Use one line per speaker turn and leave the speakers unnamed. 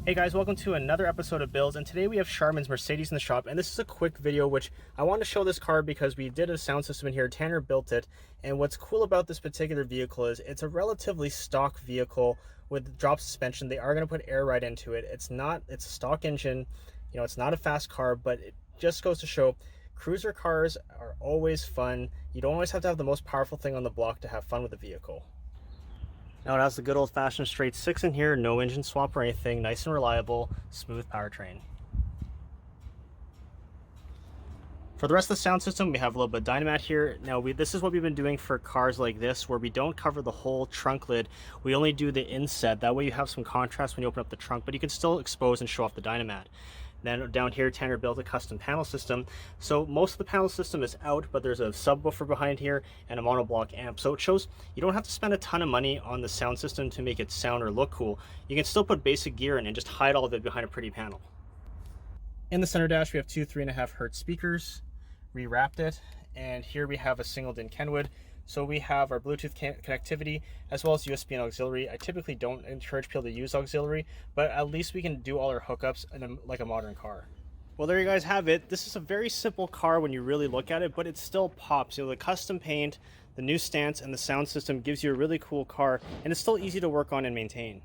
Hey guys, welcome to another episode of Builds, and today we have Sharman's Mercedes in the shop, and this is a quick video which I want to show this car because we did a sound system in here. Tanner built it, and what's cool about this particular vehicle is it's a relatively stock vehicle with drop suspension. They are going to put air right into it. It's a stock engine, it's not a fast car, but it just goes to show cruiser cars are always fun. You don't always have to have the most powerful thing on the block to have fun with the vehicle. Now it has the good old-fashioned straight 6 in here, no engine swap or anything, nice and reliable, smooth powertrain. For the rest of the sound system, we have a little bit of dynamat here. Now this is what we've been doing for cars like this, where we don't cover the whole trunk lid. We only do the inset. That way you have some contrast when you open up the trunk, but you can still expose and show off the dynamat. Then down here, Tanner built a custom panel system. So most of the panel system is out, but there's a subwoofer behind here and a monoblock amp. So it shows you don't have to spend a ton of money on the sound system to make it sound or look cool. You can still put basic gear in and just hide all of it behind a pretty panel. In the center dash, we have two 3.5 hertz speakers, rewrapped it. And here we have a single DIN Kenwood. So we have our Bluetooth connectivity as well as USB and auxiliary. I typically don't encourage people to use auxiliary, but at least we can do all our hookups like a modern car. Well, there you guys have it. This is a very simple car when you really look at it, but it still pops. The custom paint, the new stance, and the sound system gives you a really cool car, and it's still easy to work on and maintain.